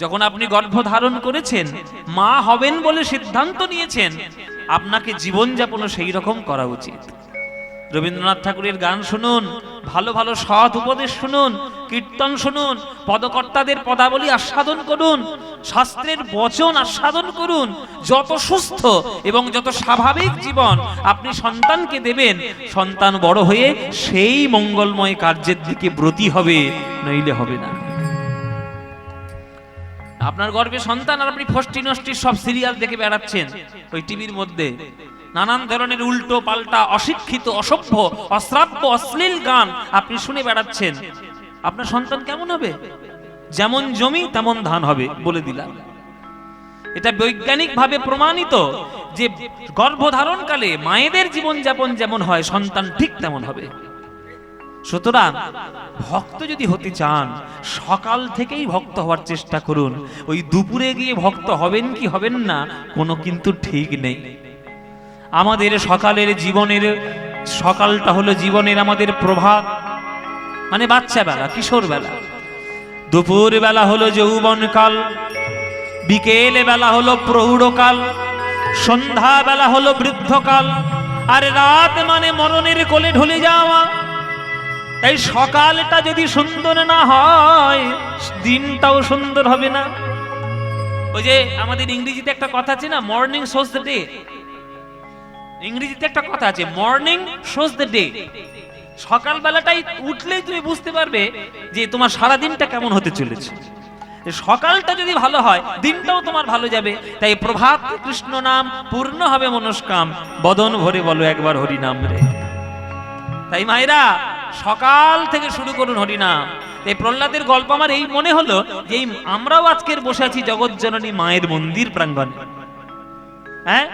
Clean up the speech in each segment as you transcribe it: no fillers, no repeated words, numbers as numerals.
যখন আপনি গর্ভধারণ করেছেন, মা হবেন বলে সিদ্ধান্ত নিয়েছেন, আপনাকে জীবনযাপনও সেই রকম করা উচিত। রবীন্দ্রনাথ ঠাকুরের গান শুনুন, ভালো ভালো সৎ উপদেশ শুনুন, কীর্তন শুনুন, পদকর্তাদের পদাবলী আস্বাদন করুন, শাস্ত্রের বচন আস্বাদন করুন। যত সুস্থ এবং যত স্বাভাবিক জীবন আপনি সন্তানকে দেবেন, সন্তান বড় হয়ে সেই মঙ্গলময় কার্যের দিকে ব্রতী হবে, নইলে হবে না। আপনার গর্ভে সন্তান আর আপনি ফষ্টি নষ্টি সব সিরিয়াল দেখে বেড়াচ্ছেন ওই টিভির মধ্যে, নানান ধরনের উল্টো পাল্টা অশিক্ষিত অসভ্য অশ্রাব্য অশ্লীল গান আপনি শুনে বেড়াচ্ছেন, আপনার সন্তান কেমন হবে? যেমন জমি তেমন ধান হবে, বলে দিলাম। এটা বৈজ্ঞানিকভাবে প্রমাণিত যে গর্ভধারণকালে মায়েদের জীবনযাপন যেমন হয়, সন্তান ঠিক তেমন হবে। সুতরাং ভক্ত যদি হতে চান, সকাল থেকেই ভক্ত হওয়ার চেষ্টা করুন। ওই দুপুরে গিয়ে ভক্ত হবেন কি হবেন না কোনো কিন্তু ঠিক নেই। আমাদের সকালের জীবনের সকালটা হলো জীবনের আমাদের প্রভাত, মানে বাচ্চা বেলা, কিশোর বেলা। দুপুর বেলা হলো যৌবনকাল, বিকেল বেলা হলো প্রৌঢ়কাল, সন্ধ্যা বেলা হলো বৃদ্ধকাল, আর রাত মানে মরণের কোলে ঢলে যাওয়া। এই সকালটা যদি সুন্দর না হয়, দিনটাও সুন্দর হবে না। ওই যে আমাদের ইংরেজিতে একটা কথা আছে না, মর্নিং শোজ দ্য ডে। ইংরেজিতে একটা কথা আছে, মর্নিং শোজ দ্য ডে। সকালবেলাটাই উঠলেই তুমি বুঝতে পারবে যে তোমার সারা দিনটা কেমন হতে চলেছে। সকালটা যদি ভালো হয়, দিনটাও তোমার ভালো যাবে। তাই প্রভাত কৃষ্ণ নাম পূর্ণ হবে মনস্কাম, বদন ভরে বলো একবার হরি নাম রে। তাই মায়েরা সকাল থেকে শুরু করুন হরিনাম। এই প্রহ্লাদের গল্প আমার এই মনে হলো যে আমরাও আজকের বসে আছি জগৎজননী মায়ের মন্দির প্রাঙ্গণে। হ্যাঁ,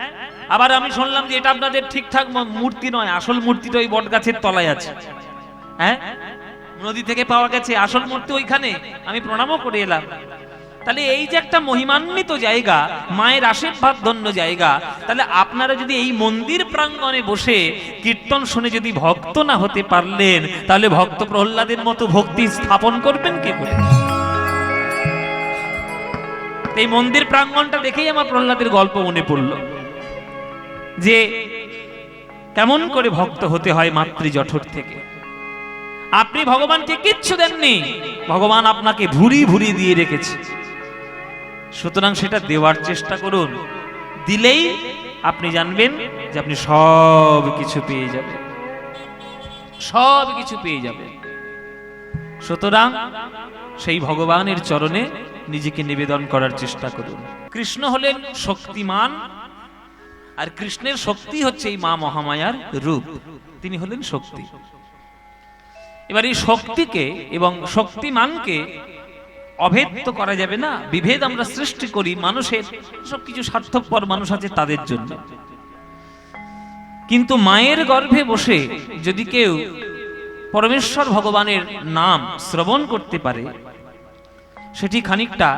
আবার আমি শুনলাম যে এটা আপনাদের ঠিকঠাক মূর্তি নয়, আসল মূর্তিটা ওই বট গাছের তলায় আছে। হ্যাঁ, নদী থেকে পাওয়া গেছে, আসল মূর্তি ওইখানে। আমি প্রণামও করে এলাম। তাহলে এই যে একটা মহিমান্বিত জায়গা, মায়ের আশীর্বাদ ধন্য জায়গা, তাহলে আপনারা যদি এই মন্দির প্রাঙ্গণে বসে কীর্তন শুনে যদি ভক্ত না হতে পারলেন, তাহলে ভক্ত প্রহ্লাদের মতো ভক্তি স্থাপন করবেন কে করে? এই মন্দির প্রাঙ্গণটা দেখেই আমার প্রহ্লাদের গল্প মনে পড়ল, যে কেমন করে ভক্ত হতে হয় মাতৃ জঠর থেকে। আপনি ভগবানকে কিচ্ছু দেননি, ভগবান আপনাকে ভুরি ভুরি দিয়ে রেখেছে। সুতরাং সেটা দেওয়ার চেষ্টা করুন। দিলেই আপনি জানবেন যে আপনি সব কিছু পেয়ে যাবেন, সব কিছু পেয়ে যাবেন। সুতরাং সেই ভগবানের চরণে নিজেকে নিবেদন করার চেষ্টা করুন। কৃষ্ণ হলেন শক্তিমান, আর কৃষ্ণের শক্তি হচ্ছে এই মা মহামায়ার রূপ। তিনি হলেন শক্তি। এবার এই শক্তিকে এবং শক্তিমানকে অভেদ্য করা যাবে না। বিভেদ আমরা সৃষ্টি করি মানুষের, সবকিছু স্বার্থপর মানুষ আছে তাদের জন্য। কিন্তু মায়ের গর্ভে বসে যদি কেউ পরমেশ্বর ভগবানের নাম শ্রবণ করতে পারে, সেটি খানিকটা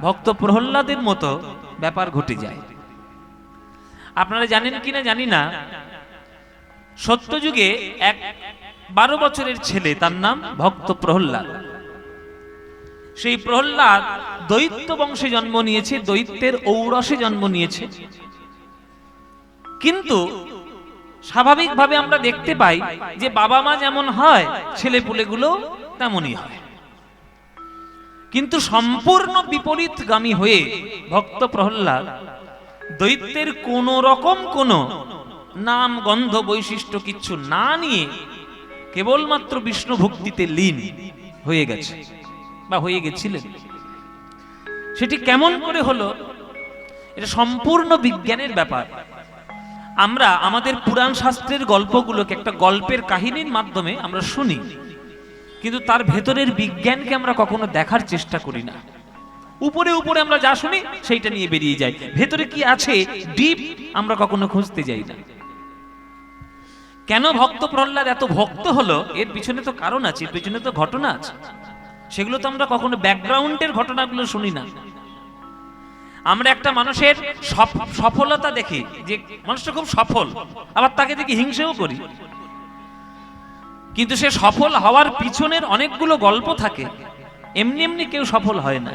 ভক্ত প্রহ্লাদের মতো ব্যাপার ঘটে যায়। আপনারা জানেন কিনা জানি না, সত্যযুগে এক 12 বছরের ছেলে, তার নাম ভক্ত প্রহ্লাদ। সেই প্রহ্লাদ দৈত্য বংশে জন্ম নিয়েছে, দৈত্যের ঔরসে জন্ম নিয়েছে। কিন্তু স্বাভাবিকভাবে আমরা দেখতে পাই যে বাবা মা যেমন হয়, ছেলে পুলেগুলো তেমনই হয়। কিন্তু সম্পূর্ণ বিপরীতগামী হয়ে ভক্ত প্রহ্লাদ দৈত্যের কোন রকম কোন নাম গন্ধ বৈশিষ্ট্য কিচ্ছু না নিয়ে কেবলমাত্র বিষ্ণু ভক্তিতে লীন হয়ে গেছে বা হয়ে গেছিলেন। সেটি কেমন করে হলো, এটা সম্পূর্ণ বিজ্ঞানের ব্যাপার। আমরা আমাদের পুরাণ শাস্ত্রের গল্পগুলোকে একটা গল্পের কাহিনীর মাধ্যমে আমরা শুনি, কিন্তু তার ভেতরের বিজ্ঞানকে আমরা কখনো দেখার চেষ্টা করি না। উপরে উপরে আমরা যা শুনি সেইটা নিয়ে বেরিয়ে যাই, ভেতরে কি আছে ডিপ আমরা কখনো খুঁজতে যাই না। কেন ভক্ত প্রহ্লাদ এত ভক্ত হলো, এর পিছনে তো কারণ আছে, এর পিছনে তো ঘটনা আছে। সেগুলো তো আমরা কখনো ব্যাকগ্রাউন্ডের ঘটনাগুলো শুনি না। আমরা একটা মানুষের সফলতা দেখি, যে মানুষটা খুব সফল, আবার তাকে দেখি হিংসেও করি। কিন্তু সে সফল হওয়ার পিছনের অনেকগুলো গল্প থাকে। এমনি এমনি কেউ সফল হয় না।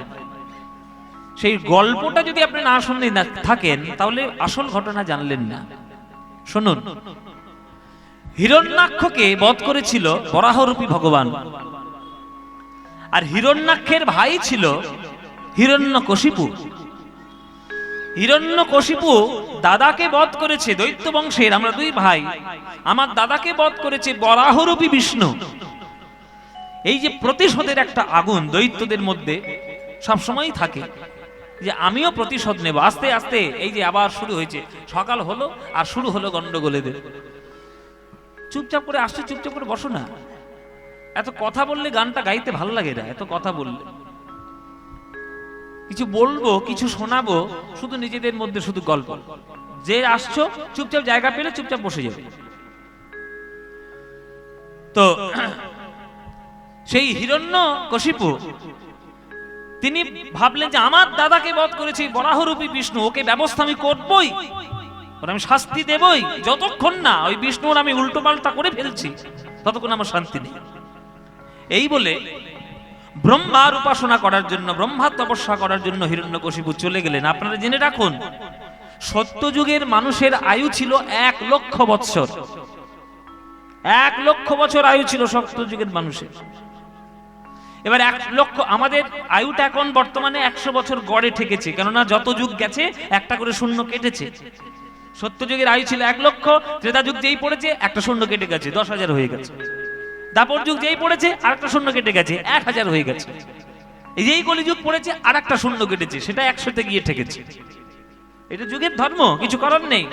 সেই গল্পটা যদি আপনি না শুনে থাকেন তাহলে আসল ঘটনা জানলেন না। শুনুন, হিরণ্যাক্ষকে বধ করেছিল বরাহরূপী ভগবান, আর হিরণ্যাক্ষের ভাই ছিল হিরণ্যকশিপু। হিরণ্যকশিপু দাদাকে বধ করেছে, দৈত্য বংশের আমরা দুই ভাই, আমার দাদাকে বধ করেছে বরাহরূপী বিষ্ণু। এই যে প্রতিশোধের একটা আগুন দৈত্যদের মধ্যে সবসময়ই থাকে, যে আমিও প্রতিশোধ নেব। আস্তে আস্তে এই যে আবার শুরু হয়েছে, সকাল হলো আর শুরু হলো গন্ডগোলেদের। চুপচাপ করে আসছে, চুপচাপ করে বসো না। এত কথা বললে গানটা গাইতে ভালো লাগে না, এত কথা বললে। কিছু বলবো, কিছু শোনাবো, শুধু নিজেদের মধ্যে শুধু গল্প। যে আসছো চুপচাপ জায়গা পেলে চুপচাপ বসে যাবে। তো সেই হিরণ্যকশিপু তিনি ভাবলেন যে আমার দাদাকে বধ করেছে বরাহরূপী বিষ্ণু, ওকে ব্যবস্থা আমি করবই, আমি শাস্তি দেবই। যতক্ষণ না ওই বিষ্ণুর আমি উল্টো পাল্টা করে ফেলছি ততক্ষণ আমার শান্তি নেই। এই বলে ব্রহ্মার উপাসনা করার জন্য, ব্রহ্মার তপস্যা করার জন্য হিরণ্যকশিপু চলে গেলেন। আপনারা জেনে রাখুন, সত্যযুগের মানুষের আয়ু ছিল 1,00,000 বৎসর। 1,00,000 বছর আয়ু ছিল সত্যযুগের মানুষের। এবার 1,00,000, আমাদের আয়ুটা এখন বর্তমানে 100 বছর গড়ে ঠেকেছে, কেননা যত যুগ গেছে একটা করে শূন্য কেটেছে। সত্যযুগের আয়ু ছিল 1,00,000, ত্রেতা যুগ যেই পড়েছে একটা শূন্য কেটে গেছে, 10,000 হয়ে গেছে। দাপর যুগ যেই পড়েছে আর একটা শূন্য কেটে গেছে, 1,000 হয়ে গেছে। এই যেই কলিযুগ পড়েছে আর একটা শূন্য কেটেছে, সেটা 100-তে গিয়ে ঠেকেছে। এটা যুগের ধর্ম, কিছু করার নেই।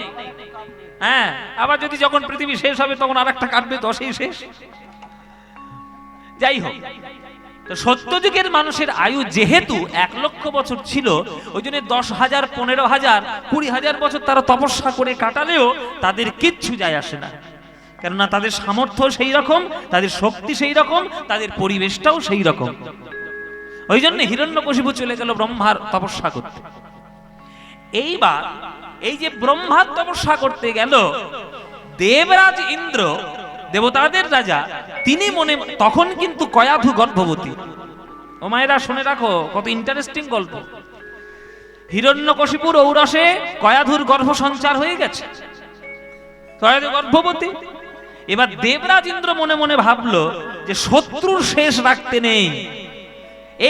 হ্যাঁ, আবার যদি যখন পৃথিবী শেষ হবে তখন আর একটা কাটবে, 10-ই শেষ। যাই হোক, তো সত্যযুগের মানুষের আয়ু যেহেতু 1,00,000 বছর ছিল, ওই জন্য 10,000, 15,000, 20,000 বছর তারা তপস্যা করে কাটালেও তাদের কিচ্ছু যায় আসে না। কেননা তাদের সামর্থ্য সেই রকম, তাদের শক্তি সেই রকম, তাদের পরিবেশটাও সেই রকম। ওই জন্য হিরণ্যকশিপু চলে গেল ব্রহ্মার তপস্যা করতে। এইবার এই যে ব্রহ্মার তপস্যা করতে গেল, দেবরাজ ইন্দ্র, দেবতাদের রাজা, তিনি মনে, তখন কিন্তু কয়াধু গর্ভবতী। ও মায়েরা শুনে রাখো, কত ইন্টারেস্টিং গল্প। হিরণ্যকশিপুর ঔরসে কয়াধুর গর্ভ সঞ্চার হয়ে গেছে, কয়াধু গর্ভবতী। এবার দেবরাজ ইন্দ্র মনে মনে ভাবলো যে শত্রুর শেষ রাখতে নেই।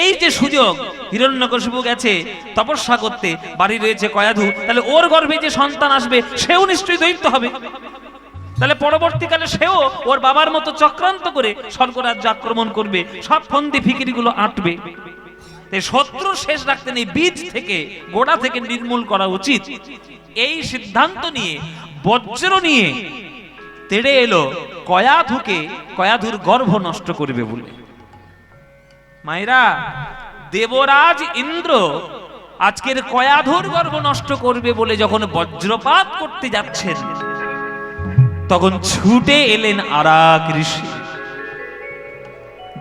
এই যে সুযোগ, হিরণ্যকশিপু গেছে তপস্যা করতে, বাড়ি রয়েছে কয়াধু, তাহলে ওর গর্ভে যে সন্তান আসবে সেও নিশ্চয়ই দৈত্য হবে। তাহলে পরবর্তীকালে সেও ওর বাবার মতো চক্রান্ত করে স্বর্গরাজ্য আক্রমণ করবে, সব ফন্দি ফিকিরিগুলো আঁটবে। তাই শত্রু শেষ রাখতে নেই, বীজ থেকে, গোড়া থেকে নির্মূল করা উচিত। এই সিদ্ধান্ত নিয়ে বজ্র নিয়ে তেড়ে এলো কয়াধুকে, কয়াধুর গর্ভ নষ্ট করবে বলে। মায়েরা, দেবরাজ ইন্দ্র আজকের কয়াধুর গর্ভ নষ্ট করবে বলে যখন বজ্রপাত করতে যাচ্ছেন, তখন ছুটে এলেন আরাক ঋষি।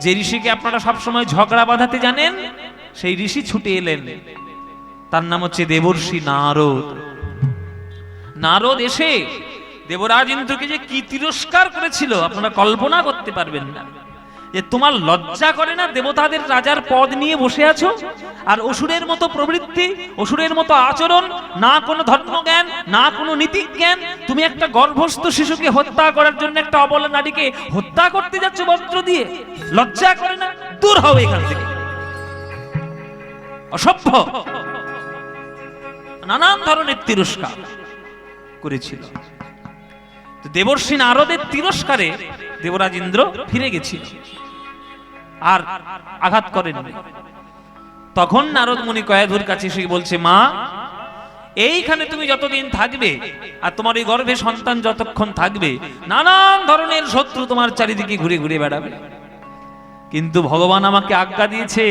যে ঋষিকে আপনারা সবসময় ঝগড়া বাঁধাতে জানেন, সেই ঋষি ছুটে এলেন। তার নাম হচ্ছে দেবর্ষি নারদ। নারদ এসে দেবরাজ ইন্দ্রকে যে কি তিরস্কার করেছিল আপনারা কল্পনা করতে পারবেন না। যে তোমার লজ্জা করে না, দেবতাদের রাজার পদ নিয়ে বসে আছো, আর অসুরের মতো প্রবৃত্তি, অসুরের মতো আচরণ, না কোনো ধর্মজ্ঞান, না কোনো নীতিজ্ঞান, তুমি একটা গর্ভস্থ শিশুকে হত্যা করার জন্য, একটা অবলা নারীকে হত্যা করতে যাচ্ছ বজ্র দিয়ে, লজ্জা করে না? দূর হও এখান থেকে, অসভ্য। নানান ধরনের তিরস্কার করেছিল। দেবর্ষি নারদের তিরস্কারে দেবরাজ ইন্দ্র ফিরে গেছিল, আর আঘাত করেননি। তখন নারদ মুনি কয়াধুর কাছে এসে বলছে, মা, এইখানে তুমি যতদিন থাকবে আর তোমার এই গর্ভে সন্তান যতক্ষণ থাকবে, নানান ধরনের শত্রু তোমার চারিদিকে ঘুরে ঘুরে বেড়াবে। কিন্তু ভগবান আমাকে আজ্ঞা দিয়েছে,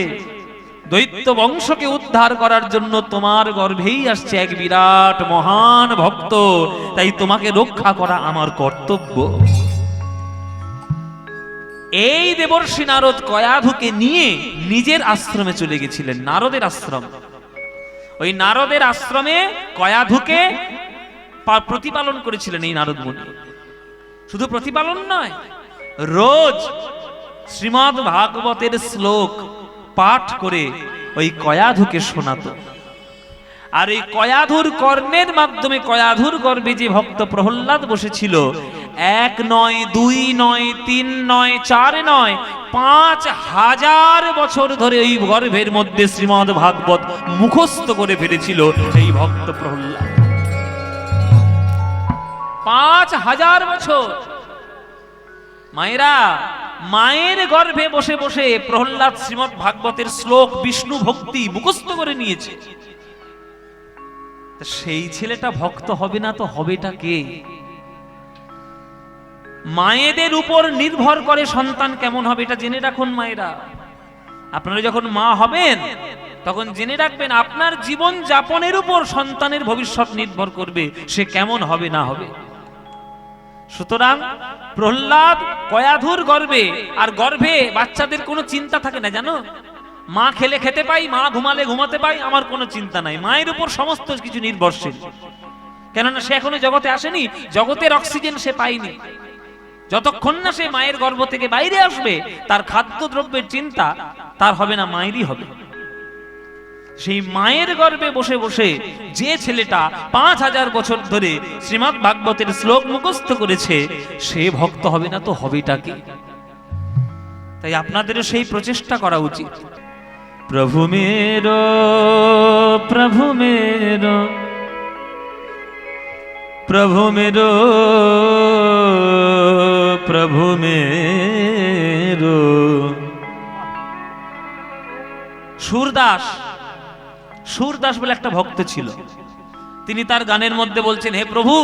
দৈত্য বংশকে উদ্ধার করার জন্য তোমার গর্ভেই আসছে এক বিরাট মহান ভক্ত, তাই তোমাকে রক্ষা করা আমার কর্তব্য। এই দেবর্ষি নারদ কয়াধুকে নিয়ে নিজের আশ্রমে চলে গেছিলেন, নারদের আশ্রম। ওই নারদের আশ্রমে কয়াধুকে প্রতিপালন করেছিলেন এই নারদ মুনি। শুধু প্রতিপালন নয়, রোজ শ্রীমদ্ ভাগবতের শ্লোক পাঠ করে ওই কয়াধুকে শোনাতো। আর এই কয়াধুর কর্ণের মাধ্যমে, কয়াধুর গর্ভে যে ভক্ত প্রহ্লাদ বসেছিল, 1 নয়, 2 নয়, 3 নয়, 4 নয়, 5000 বছর ধরে ওই গর্ভের মধ্যে শ্রীমদ্ ভাগবত মুখস্থ করে ফেলেছিল এই ভক্ত প্রহ্লাদ। 5000 বছর। মায়েরা, মায়ের গর্ভে বসে বসে প্রহ্লাদ শ্রীমদ্ ভাগবতের শ্লোক, বিষ্ণু ভক্তি মুখস্থ করে নিয়েছে। সেই ছেলেটা ভক্ত হবে না তো হবেটা কে? মায়েদের উপর নির্ভর করে সন্তান কেমন হবে, এটা জেনে রাখুন মায়েরা। আপনারা যখন মা হবেন তখন জেনে রাখবেন আপনার জীবন যাপনের উপর সন্তানের ভবিষ্যৎ নির্ভর করবে, সে কেমন হবে না হবে। সুতরাং প্রহ্লাদ কয়াধুর গর্ভে, আর গর্ভে বাচ্চাদের কোনো চিন্তা থাকে না জানো। মা খেলে খেতে পাই, মা ঘুমালে ঘুমাতে পাই, আমার কোনো চিন্তা নাই। মায়ের উপর সমস্ত কিছু নির্ভরশীল, কেননা সে এখনো জগতে আসেনি, জগতের অক্সিজেন সে পায়নি। যতক্ষণ না সে মায়ের গর্ভ থেকে বাইরে আসবে, তার খাদ্যদ্রব্যের চিন্তা তার হবে না, মায়েরই হবে। সেই মায়ের গর্ভে বসে বসে যে ছেলেটা 5000 বছর ধরে শ্রীমদ্ ভাগবতের শ্লোক মুখস্থ করেছে, সে ভক্ত হবে না তো হবেটা কি? তাই আপনাদেরও সেই প্রচেষ্টা করা উচিত। প্রভু মেরো, প্রভু মেরো, প্রভু মেরো, প্রভু মেরো। সুরদাস, সুরদাস বলে একটা ভক্ত ছিল। তিনি তার গানের মধ্যে বলছেন, হে প্রভু,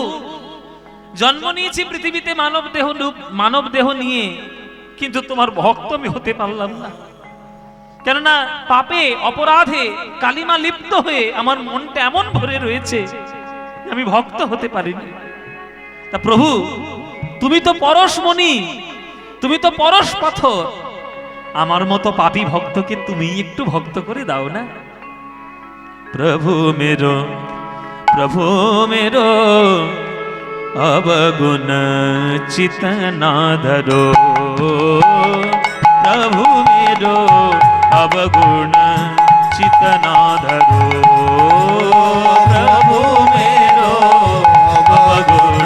জন্ম নিয়েছি পৃথিবীতে মানব দেহ নিয়ে, কিন্তু তোমার ভক্ত আমি হতে পারলাম না। কেননা পাপে অপরাধে কালিমা লিপ্ত হয়ে আমার মনটা এমন ভরে রয়েছে, আমি ভক্ত হতে পারিনি। তা প্রভু, তুমি তো পরশমণি, তুমি তো পরশ পাথর, আমার মতো পাপী ভক্তকে তুমি একটু ভক্ত করে দাও না। প্রভু মেরো, প্রভু মেরো, অবগুণ চিত না ধরো। প্রভু মেরো, অবগুণ চিত না ধরো। প্রভু মেরো, অবগুণ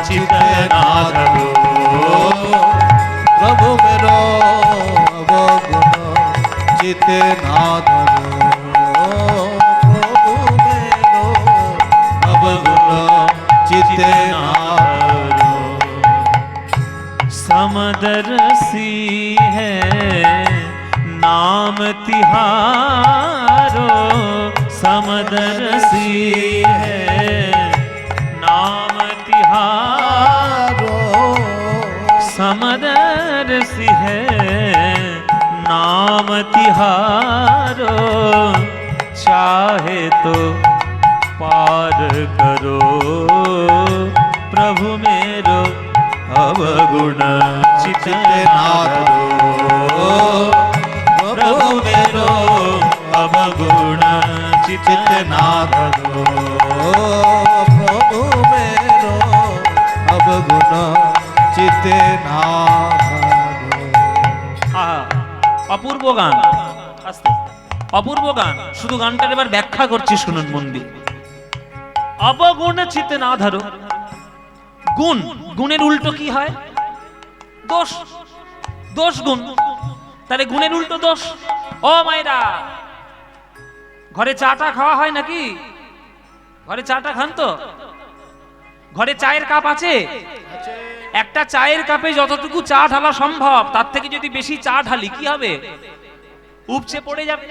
চিত না ধরো। প্রভু মেরো, অবগুণ চিত না ধরো। প্রভু মেরো, অবগুণ চিত না ধরো। समदर्शी है नाम तिहारो, समदर्शी है नाम तिहारो। समदर्शी है नाम तिहारो, चाहे तो पार करो। प्रभु मेरो अवगुण चित ना धरो। प्रभु मेरो अवगुण चित ना धरो। प्रभु मेरो अवगुण चित ना धरो। অপূর্ব গান, আস্তে অপূর্ব গান। শুধু গানটার এবার ব্যাখ্যা করছি, শুনুন মন দিয়ে। অবগুণ চিতে না ধরো। গুণ, গুণের উল্টো কি হয়? দোষ। দোষ গুণ, তাহলে গুণের উল্টো দোষ। ও মায়েরা, ঘরে চাটা খাওয়া হয় নাকি? ঘরে চাটা খান তো? ঘরে চায়ের কাপ আছে? একটা চায়ের কাপে যতটুকু চা ঢালা সম্ভব, তার থেকে যদি বেশি চা ঢালি কি হবে? উপচে পড়ে যাবে।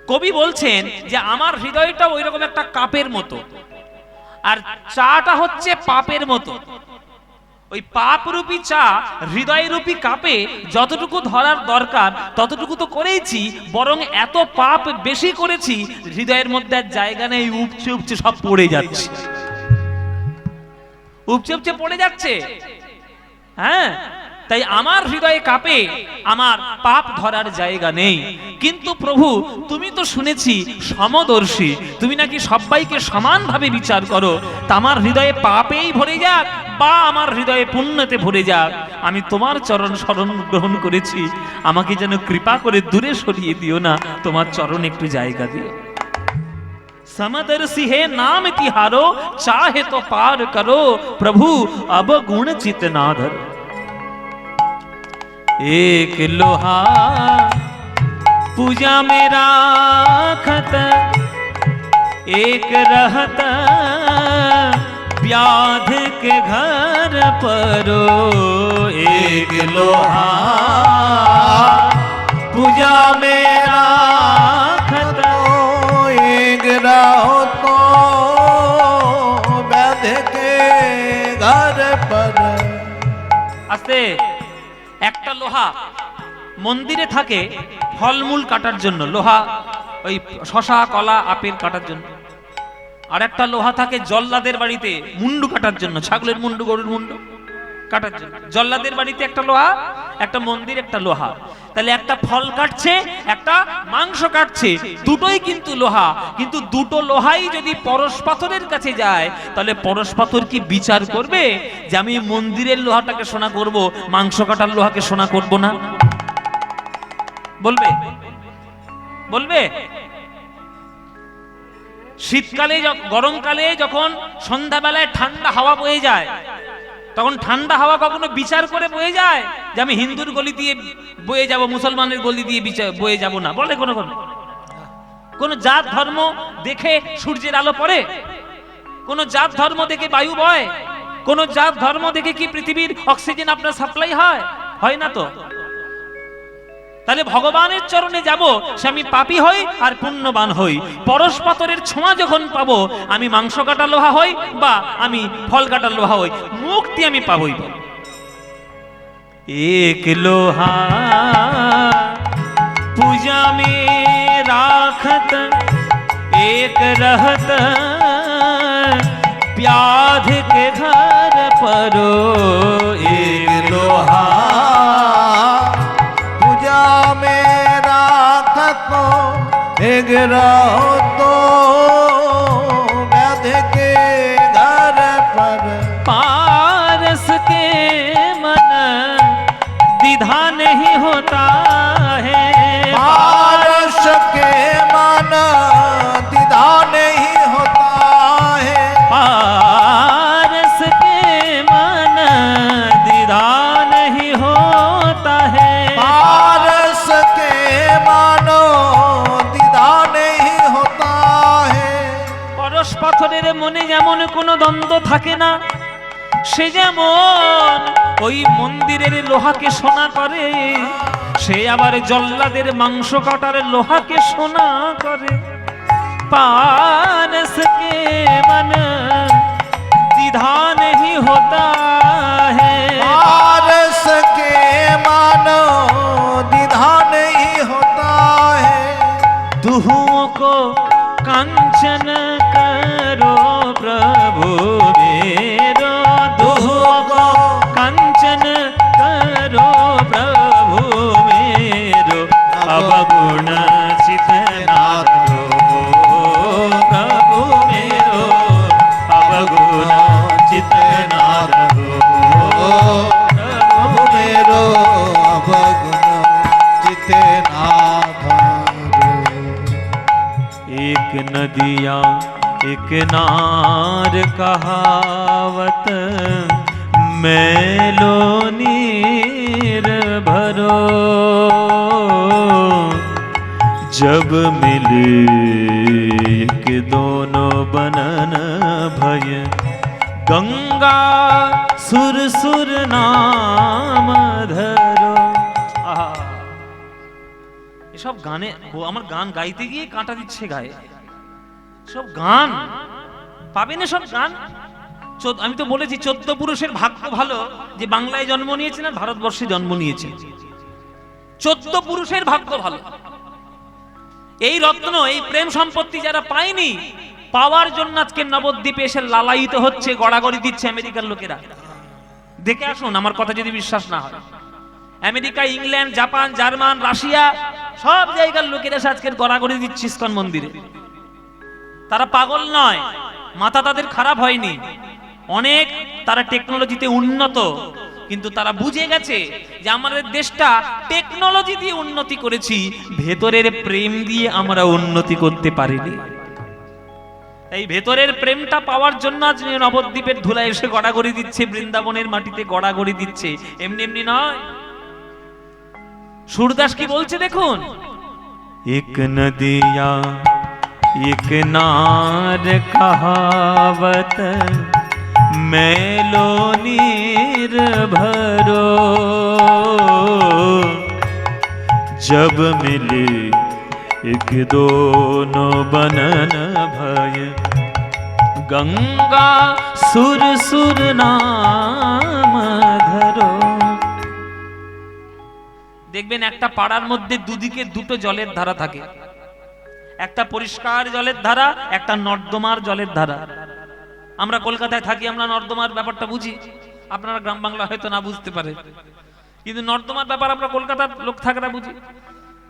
কবি বলছেন যে আমার হৃদয়টা ওই রকম একটা কাপের মতো, আর চাটা হচ্ছে পাপের মতো। ওই পাপ রূপী চা হৃদয় রূপী কাপে যতটুকু ধরার দরকার ততটুকু তো করেইছি, বরং এত পাপ বেশি করেছি, হৃদয়ের মধ্যে আর জায়গা নেই, উপচে উপচে সব পড়ে যাচ্ছে। উপচে উপচে পড়ে যাচ্ছে। হ্যাঁ, তাই আমার হৃদয়ে কাঁপে, আমার পাপ ধরার জায়গা নেই। কিন্তু প্রভু, তুমি তো শুনেছি সমদর্শী, তুমি নাকি সবাইকে সমানভাবে বিচার করো। তা আমার হৃদয়ে পাপেই ভরে যাক বা আমার হৃদয়ে পুণ্যতে ভরে যাক, আমি তোমার চরণ শরণ গ্রহণ করেছি, আমাকে যেন কৃপা করে দূরে সরিয়ে দিও না, তোমার চরণ একটু জায়গা দিও। समदर्शी है नाम तिहारो, चाहे तो पार करो, प्रभु अब गुण चित ना धरो। एक लोहा पूजा में राखत, एक रहत व्याध के घर परो। एक लोहा पूजा में राखत, एक रहो तो बैध के घर पर। আস্তে। একটা লোহা মন্দিরে থাকে ফলমূল কাটার জন্য, লোহা ওই শশা কলা আপেল কাটার জন্য। আর একটা লোহা থাকে জল্লাদের বাড়িতে মুন্ডু কাটার জন্য, ছাগলের মুন্ডু গরুর মুন্ডু কাটার জন্য। জল্লাদের বাড়িতে একটা লোহা, একটা মন্দির একটা লোহা। তাহলে একটা ফল কাটছে, একটা মাংস কাটছে, দুটোই কিন্তু লোহা। কিন্তু দুটো লোহাই যদি পরশ পাথরের কাছে যায়, তাহলে পরশ পাথর কি বিচার করবে যে আমি মন্দিরের লোহাটাকে সোনা করব, মাংস কাটার লোহাকে সোনা করব না? বলবে? বলবে? শীতকালে গরমকালে যখন সন্ধ্যাবেলায় ঠান্ডা হাওয়া বয়ে যায়, তখন ঠান্ডা হাওয়া কখনো বিচার করে বয়ে যায় যে আমি হিন্দুর গলি দিয়ে বয়ে যাব, মুসলমানের গলি দিয়ে বয়ে যাব না? বলে কোনো কোন জাত ধর্ম দেখে সূর্যের আলো পড়ে? কোন জাত ধর্ম দেখে বায়ু বয়? কোন জাত ধর্ম দেখে কি পৃথিবীর অক্সিজেন আপনার সাপ্লাই হয়? হয় না তো। তাহলে ভগবানের চরণে যাব, সে আমি পাপী হই আর পুণ্যবান হই। পরশ পাথরের ছোঁয়া যখন পাবো, আমি মাংস কাটা লোহা হই বা আমি ফল কাটা লোহা হই, মুক্তি আমি পাবই পাবো। এক লোহা पूजा में राखत, एक रहत व्याध के घर परो। एक लोहा पूजा में राखत, एक रहो तो बैध के घर पर। पारस के मन द्विधा नहीं होता है, पारस के मन द्विधा नहीं होता है। पारस के मन द्विधा नहीं होता है, पारस के मानो द्विधा नहीं होता है। পরশ পাথরের মনে যেমন কোনো দ্বন্দ্ব থাকে না, সে যেমন ওই মন্দিরের লোহাকে সোনা করে, সে আবার জল্লাদের মাংস কাটার লোহাকে সোনা করে। पारस के मन द्विधा नहीं होता है, पारस के मानो द्विधा नहीं होता है। दुहुओं को कांचन करो प्रभु मेरो, दुहुओं को कांचन करो प्रभु मेरो, अब गुण चित ना धरो प्रभु मेरो, अब गुण चित ना धरो प्रभु मेरो, अब गुण चित ना धरो। एक नदिया एक नार कहावत, मैलो नीर भरो। जब मिले एक दोनों बनन भय, गंगा सुर सुर नाम धरो। आहा, এসব গানে আমার গান গাইতে গিয়ে কাঁটা দিচ্ছে গায়ে। সব গান পাবেন, সব গান। আমি তো বলেছি 14 পুরুষের ভাগ্য ভালো যে বাংলায় জন্ম নিয়েছেন আর ভারতবর্ষে জন্ম নিয়েছেন। 14 পুরুষের ভাগ্য ভালো। এই রত্ন, এই প্রেম সম্পত্তি যারা পায়নি, পাওয়ার জন্য আজকে নবদ্বীপে এসে লালায়িত হচ্ছে, গড়াগড়ি দিচ্ছে আমেরিকার লোকেরা। দেখে আসুন, আমার কথা যদি বিশ্বাস না হয়। America, England, Japan, German, Russia সব জায়গার লোকেরা আজকের গড়াগড়ি দিচ্ছে ইসকন মন্দিরে। তারা পাগল নয়, মাথা তাদের খারাপ হয়নি, অনেক তারা টেকনোলজিতে উন্নত, কিন্তু তারা বুঝে গেছে যে আমাদের দেশটা টেকনোলজি দিয়ে উন্নতি করেছি, ভেতরের প্রেম দিয়ে আমরা উন্নতি করতে পারিনি। এই ভেতরের প্রেমটা পাওয়ার জন্য আজ নবদ্বীপের ধুলায় এসে গড়াগড়ি দিচ্ছে, বৃন্দাবনের মাটিতে গড়াগড়ি দিচ্ছে, এমনি এমনি নয়। সুরদাস কি বলছে দেখুন, एक नदिया एक नार कहावत मैलो नीर भरो, जब मिले एक दोनों बनन भय गंगा सुर सुर नाम धरो। দেখবেন একটা পাড়ার মধ্যে দুদিকে দুটো জলের ধারা থাকে, একটা পরিষ্কার জলের ধারা, একটা নর্দমার জলের ধারা। আমরা কলকাতায় থাকি, আমরা নর্দমার ব্যাপারটা বুঝি, আপনারা গ্রাম বাংলা হয়তো না বুঝতে পারে, কিন্তু নর্দমার ব্যাপার আমরা কলকাতার লোক থাকরা বুঝি।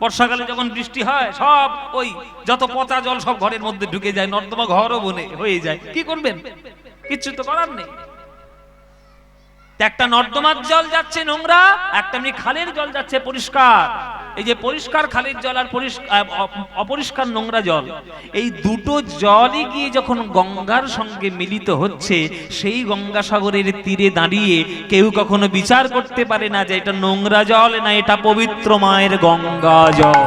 বর্ষাকালে যখন বৃষ্টি হয় সব ওই যত পচা জল সব ঘরের মধ্যে ঢুকে যায়, নর্দমা ঘরও বনে হয়ে যায়, কি করবেন, কিচ্ছু তো করার নেই। একটা নর্দমার জল যাচ্ছে নোংরা, একটা এমনি খালের জল যাচ্ছে পরিষ্কার। এই যে পরিষ্কার খালের জল আর অপরিষ্কার নোংরা জল, এই দুটো জলই গিয়ে যখন গঙ্গার সঙ্গে মিলিত হচ্ছে, সেই গঙ্গাসাগরের তীরে দাঁড়িয়ে কেউ কখনো বিচার করতে পারে না যে এটা নোংরা জল না এটা পবিত্র মায়ের গঙ্গা জল।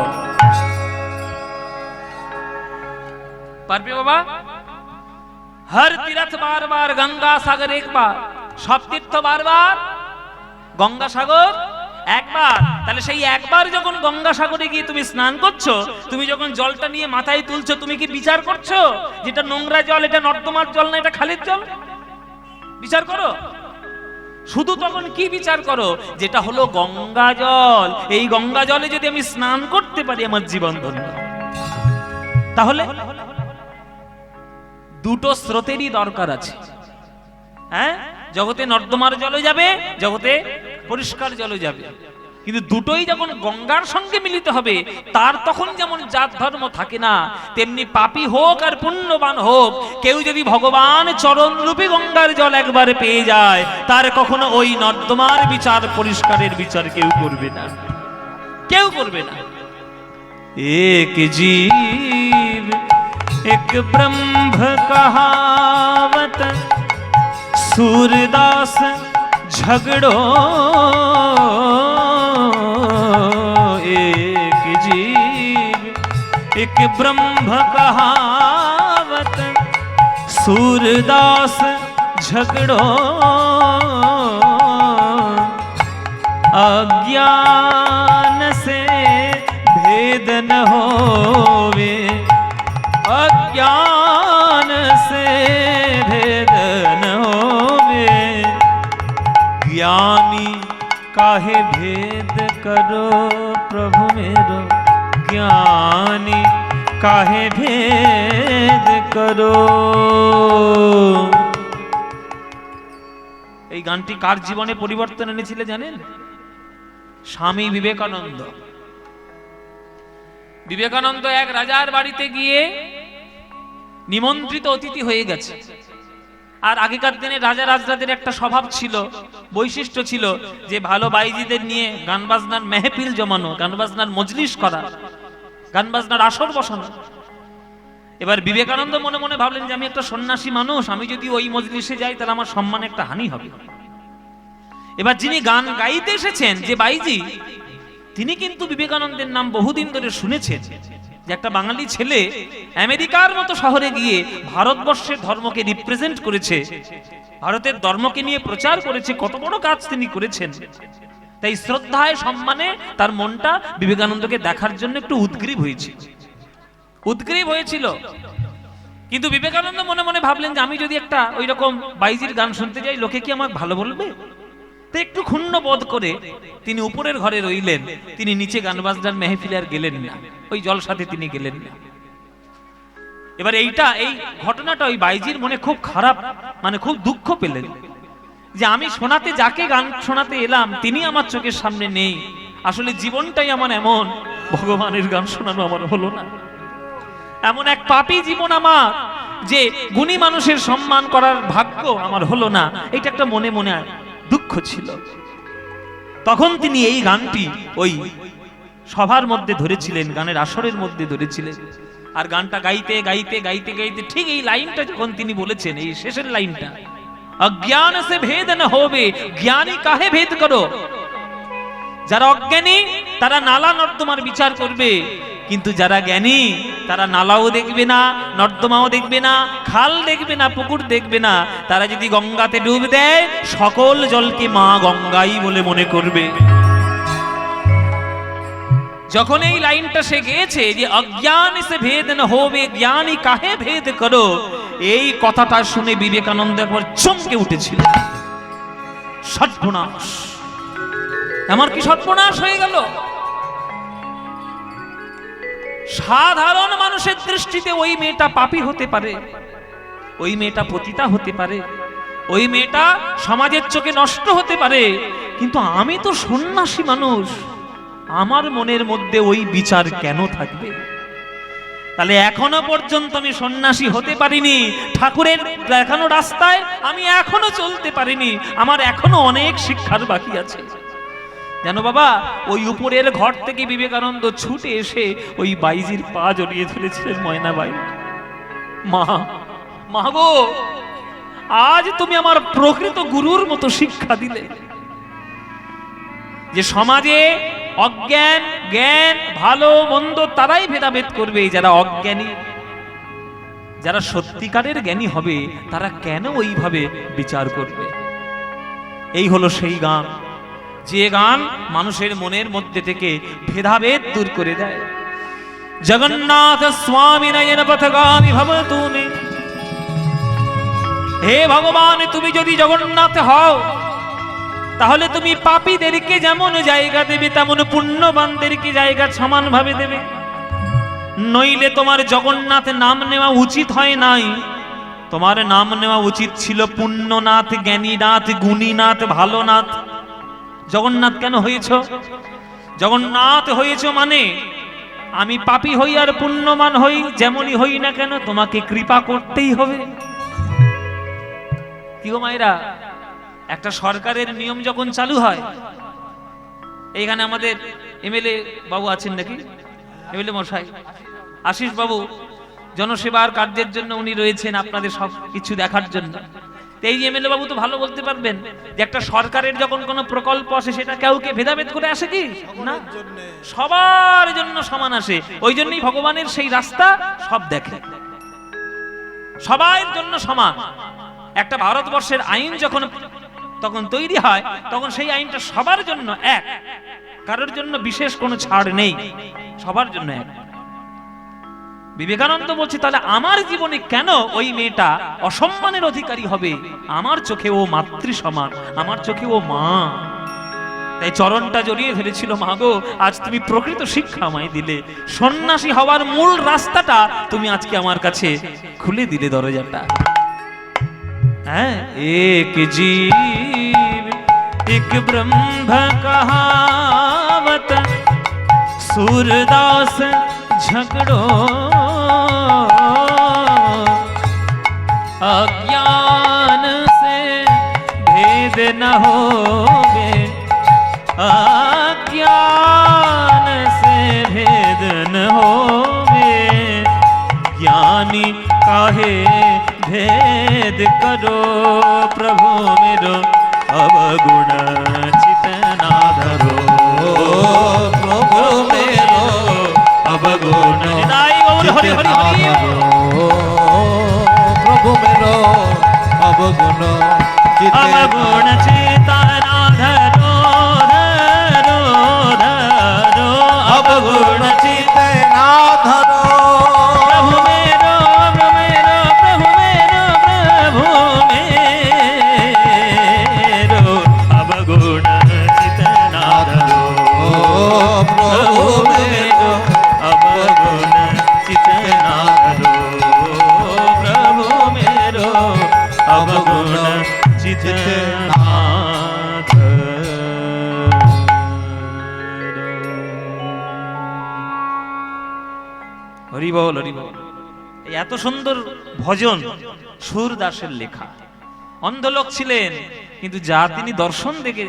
পারবে বাবা? হর তীর্থ বার বার গঙ্গা সাগর একবার, সব তীর্থ বারবার, গঙ্গা সাগর একবার। তাহলে সেই একবার যখন গঙ্গা সাগরে গিয়ে তুমি স্নান করছো, তুমি যখন জলটা নিয়ে মাথায় তুলছো, তুমি কি বিচার করছো যেটা নোংরা জল, এটা নর্দমার জল না এটা খালের জল? বিচার করো। শুধু তখন কি বিচার করো, যেটা হলো গঙ্গা জল, এই গঙ্গা জলে যদি আমি স্নান করতে পারি আমার জীবন ধন্য। তাহলে দুটো স্রোতেরই দরকার আছে। হ্যাঁ, জগতে নর্দমার জলও যাবে, জগতে পরিষ্কার জলও যাবে, কিন্তু দুটোই যখন গঙ্গার সঙ্গে মিলিত হবে, তার তখন যেমন জাত ধর্ম থাকে না, তেমনি পাপী হোক আর পুণ্যবান হোক, কেউ যদি ভগবান চরণ রূপী গঙ্গার জল একবার পেয়ে যায়, তার কখনো ওই নর্দমার বিচার, পরিষ্কারের বিচার কেউ করবে না, কেউ করবে না। एक जीव एक ब्रह्म कहावत, सूरदास झगड़ो एक जीव एक ब्रह्म कहावत, सूरदास झगड़ो अज्ञान से भेद न होवे, अज्ञान से भेद न होवे, ज्ञानी काहे भेद करो प्रभु मेरो, ज्ञानी काहे भेद करो। এই গানটি কার জীবনে পরিবর্তন এনেছিল জানেন? স্বামী বিবেকানন্দ। বিবেকানন্দ এক রাজার বাড়িতে গিয়ে নিমন্ত্রিত অতিথি হয়ে গেছে। আর আগেকার দিনে রাজা রাজরাদের একটা স্বভাব ছিল, বৈশিষ্ট্য ছিল, যে ভালো বাইজিদের নিয়ে গান বাজনার মেহফিল জমানো, গান বাজনার মজলিস করা, গান বাজনার আসর বসানো। এবার বিবেকানন্দ মনে মনে ভাবলেন যে আমি একটা সন্ন্যাসী মানুষ, আমি যদি ওই মজলিসে যাই তাহলে আমার সম্মানে একটা হানি হবে। এবার যিনি গান গাইতে এসেছেন, যে বাইজি, তিনি কিন্তু বিবেকানন্দের নাম বহুদিন ধরে শুনেছেন, যে একটা বাঙালি ছেলে আমেরিকার মতো শহরে গিয়ে ভারতবর্ষের ধর্মকে রিপ্রেজেন্ট করেছে, ভারতের ধর্মকে নিয়ে প্রচার করেছে, কত বড় কাজ তিনি করেছেন। তাই শ্রদ্ধায় সম্মানে তার মনটা বিবেকানন্দকে দেখার জন্য একটু উদ্গ্রীব হয়েছিল। কিন্তু বিবেকানন্দ মনে মনে ভাবলেন যে আমি যদি একটা ওই রকম বাইজির গান শুনতে যাই, লোকে কি আমাকে ভালো বলবে? তো একটু ক্ষুণ্ণ বোধ করে তিনি উপরের ঘরে রইলেন, তিনি নিচে গান বাজনার মেহফিলে আর গেলেন না, ওই জলসাতে তিনি গেলেন না। এবার এই ঘটনাটা ওই বাইজির মনে খুব খারাপ, মানে খুব দুঃখ পেলেন। যে আমি শোনাতে যাকে গান শোনাতে এলাম তিনি আমার চোখের সামনে নেই। আসলে জীবনটাই আমার এমন, ভগবানের গান শোনানো আমার হলো না। এমন এক পাপী জীবন আমার, যে গুণী মানুষের সম্মান করার ভাগ্য আমার হলো না। এটা একটা মনে মনে দুঃখ ছিল। তখন তিনি এই গানটি ওই সভার মধ্যে ধরেছিলেন, গানের আসরের মধ্যে ধরেছিলেন। আর গানটা গাইতে গাইতে গাইতে গাইতে ঠিক এই লাইনটা যখন তিনি বলেছেন, এই শেষের লাইনটা, অজ্ঞান সে ভেদ না হবে, জ্ঞানী কাহে ভেদ করো। যারা অজ্ঞানী তারা নালা নর্দমার বিচার করবে, কিন্তু যারা জ্ঞানী তারা নালাও দেখবে না, নর্দমাও দেখবে না, খাল দেখবে না, পুকুর দেখবে না। তারা যদি গঙ্গাতে ডুব দেয় সকল জলকে মা গঙ্গাই বলে মনে করবে। যখন এই লাইনটা সে গেয়েছে যে অজ্ঞান সে ভেদ না হবে, জ্ঞানী কাহে ভেদ করো, এই কথাটা শুনে বিবেকানন্দ একবার চমকে উঠেছিল। সর্বনাশ, আমার কি সর্বনাশ হয়ে গেল। সাধারণ মানুষের দৃষ্টিতে ওই মেয়েটা পাপী হতে পারে, ওই মেয়েটা পতিতা হতে পারে, ওই মেয়েটা সমাজের চোখে নষ্ট হতে পারে, কিন্তু আমি তো সন্ন্যাসী মানুষ, আমার মনের মধ্যে ওই বিচার কেন থাকবে? তাহলে এখনো পর্যন্ত আমি সন্ন্যাসী হতে পারিনি, ঠাকুরের দেখানো রাস্তায় আমি এখনো চলতে পারিনি, আমার এখনো অনেক শিক্ষার বাকি আছে। জানো বাবা, ওই উপরের ঘর থেকে বিবেকানন্দ ছুটে এসে ওই বাইজির পা জড়িয়ে ধরেছিলেন। ময়নাবাই, মা, মা গো, আজ তুমি আমার প্রকৃত গুরুর মতো শিক্ষা দিলে, যে সমাজে অজ্ঞান জ্ঞান ভালো মন্দ তারাই ভেদাভেদ করবে, যারা অজ্ঞানী, যারা সত্যিকারের জ্ঞানী হবে তারা কেন ওইভাবে বিচার করবে? এই হলো সেই গান, যে গান মানুষের মনের মধ্যে থেকে ভেদাভেদ দূর করে দেয়। জগন্নাথ স্বামী নয়ন পথগামী ভব তুমি, হে ভগবান, তুমি যদি জগন্নাথ হও তাহলে তুমি পাপীদেরকে যেমন জায়গা দেবে তেমন পুণ্যবানদেরকে জায়গা সমানভাবে দেবে। নইলে তোমার জগন্নাথ নাম নেওয়া উচিত হয় নাই, তোমার নাম নেওয়া উচিত ছিল পুণ্যনাথ, জ্ঞানীনাথ, গুণীনাথ, ভালোনাথ। জগন্নাথ কেন হয়েছ? জগন্নাথ হয়েছ মানে আমি পাপী হই আর পুণ্যমান হই, যেমনই হই না কেন তোমাকে কৃপা করতেই হবে। কি গো মায়েরা, একটা সরকারের নিয়ম যখন চালু হয়, এইখানে আমাদের এমএলএ বাবু আছেন নাকি, এমএলএ মশাই আশিস বাবু, জনসেবার কার্যের জন্য উনি রয়েছেন আপনাদের সব কিছু দেখার জন্য। এই এমএলএ বাবু তো ভালো বলতে পারবেন যে একটা সরকারের যখন কোনো প্রকল্প আসে সেটা কাউকে ভেদাভেদ করে আসে কি না, সবার জন্য সমান আসে। ওই জন্যই ভগবানের সেই রাস্তা সব দেখে, সবার জন্য সমান। একটা ভারতবর্ষের আইন যখন তখন তৈরি হয় তখন সেই আইনটা সবার জন্য এক, কারোর জন্য বিশেষ কোনো ছাড় নেই, সবার জন্য এক। বিবেকানন্দ বলছে তাহলে আমার জীবনে কেন ওই মেয়েটা অসম্মানের অধিকারী হবে? আমার চোখে ও মাতৃ সমান, আমার চোখে ও মা। তাই চরণটা জড়িয়ে ধরেছিল, মা গো, আজ তুমি প্রকৃত শিক্ষা আমায় দিলে, সন্ন্যাসী হওয়ার মূল রাস্তাটা তুমি আজকে আমার কাছে খুলে দিলে দরজাটা। হ্যাঁ, এক জীব এক ব্রহ্ম কহাবত, सूरदास झगड़ो अज्ञान से भेद न होवे, अज्ञान से भेद न होवे, ज्ञानी काहे भेद करो, प्रभु मेरो अवगुण चित ना धरो, प्रभु मेरो अवगुण हरि हरि हरि, प्रभु मेरो अवगुण अवगुण चित ना धरो, धरो धरो, अवगुण चित ना धरो, प्रभु मेरो प्रभु मेरो प्रभु मेरो प्रभु मेरो अवगुण चित ना धरो, प्रभु मेरो अवगुण चित ना धरो, प्रभु मेरो अवगुण चित ना বল, হরি বল। এই এত সুন্দর ভজন সুরদাসের লেখা। অন্ধ লোক ছিলেন, কিন্তু যা তিনি দর্শন দেখে,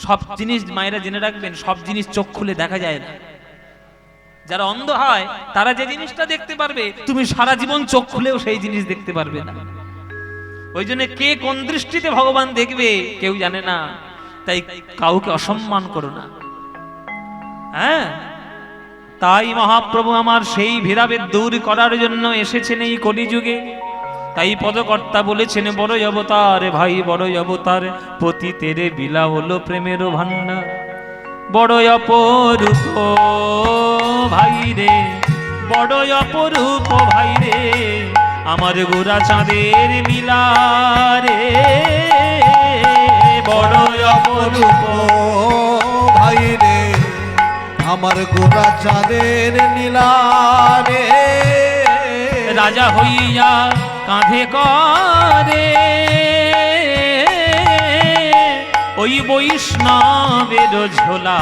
সব জিনিস মায়েরা জেনে রাখবেন, সব জিনিস চোখ খুলে দেখা যায় না। যারা অন্ধ হয় তারা যে জিনিসটা দেখতে পারবে, তুমি সারা জীবন চোখ খুলেও সেই জিনিস দেখতে পারবে না। ওই জন্য কে কোন দৃষ্টিতে ভগবান দেখবে কেউ জানে না, তাই কাউকে অসম্মান করো না। হ্যাঁ, তাই মহাপ্রভু আমার সেই ভেদাভেদ দূর করার জন্য এসেছেন এই কলিযুগে। তাই পদকর্তা বলেছেন, বড়ই অবতার ভাই বড়ই অবতার, পতিতেরে বিলা হলো প্রেমের ভান্ডার। বড়ই অপরূপ ভাই রে, বড়ই অপরূপ ভাই রে, আমার গোরা চাঁদের লীলা রে। বড়ই অপরূপ ভাই রে, আমার গোরা চাঁদের নীলা রে। রাজা হইয়া কাঁধে করে ওই বৈষ্ণবের ঝোলা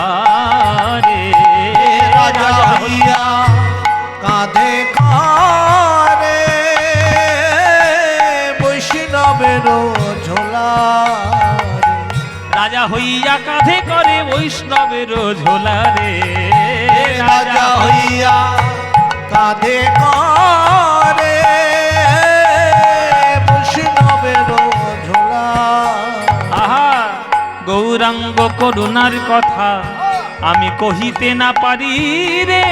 রে। রাজা হইয়া কাঁধে করে বৈষ্ণবের ঝোলা রে। রাজা হইয়া কাঁধে করে বৈষ্ণবের ঝোলা রে। রাজা হইয়া কাঁধে করে বৈষ্ণবের ঝোলা। আহা, গৌরাঙ্গ করুণার কথা আমি কহিতে না পারি রে।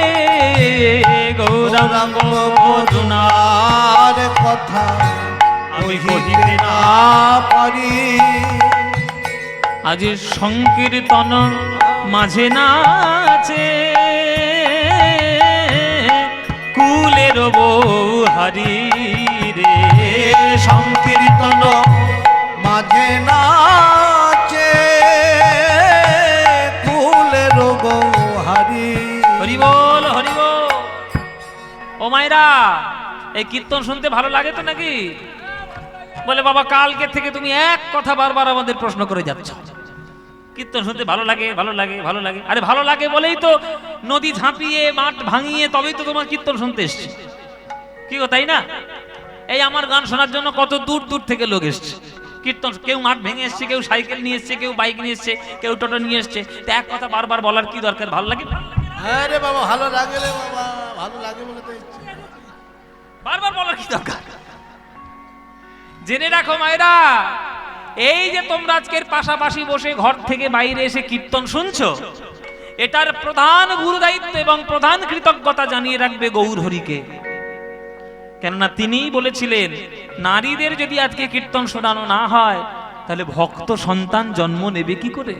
গৌরাঙ্গ করুণার করুণার কথা আমি কহিতে না পারি। আজ সংকীর্তন মাঝে নাচে কুলের বউ হারি রে। সংকীর্তন মাঝে নাচে কুলের গৌহারি। হরি বল, হরি বল। ও মায়েরা, এই কীর্তন শুনতে ভালো লাগে তো নাকি? বলে বাবা, কালকে থেকে তুমি এক কথা বারবার আমাদের প্রশ্ন করে যাচ্ছ, কীর্তন শুনতে ভালো লাগে, ভালো লাগে, ভালো লাগে। আরে ভালো লাগে বলেই তো নদী ঝাঁপিয়ে মাঠ ভাঙিয়ে তবেই তো তোমার কীর্তন শুনতে এসছে, কি গো, তাই না? এই আমার গান শোনার জন্য কত দূর দূর থেকে লোক এসছে কীর্তন। কেউ মাঠ ভেঙে এসছে, কেউ সাইকেল নিয়ে এসছে, কেউ বাইক নিয়ে এসছে, কেউ টোটো নিয়ে এসছে। তো এক কথা বারবার বলার কি দরকার? ভালো লাগে, হ্যাঁ রে বাবা, ভালো লাগে রে বাবা, ভালো লাগে বলে তো ইচ্ছে। বারবার বলার কি দরকার? জেনে রাখো মায়েরা, এই যে তোমরা আজকের পাশাপাশি বসে ঘর থেকে বাইরে এসে কীর্তন শুনছো, এটার প্রধান গুরু দায়িত্ব এবং প্রধান কৃতজ্ঞতা জানিয়ে রাখবে গৌর হরিকে। কেননা তিনিই বলেছিলেন, নারীদের যদি আজকে কীর্তন শোনানো না হয় তাহলে ভক্ত সন্তান জন্ম নেবে কি করে?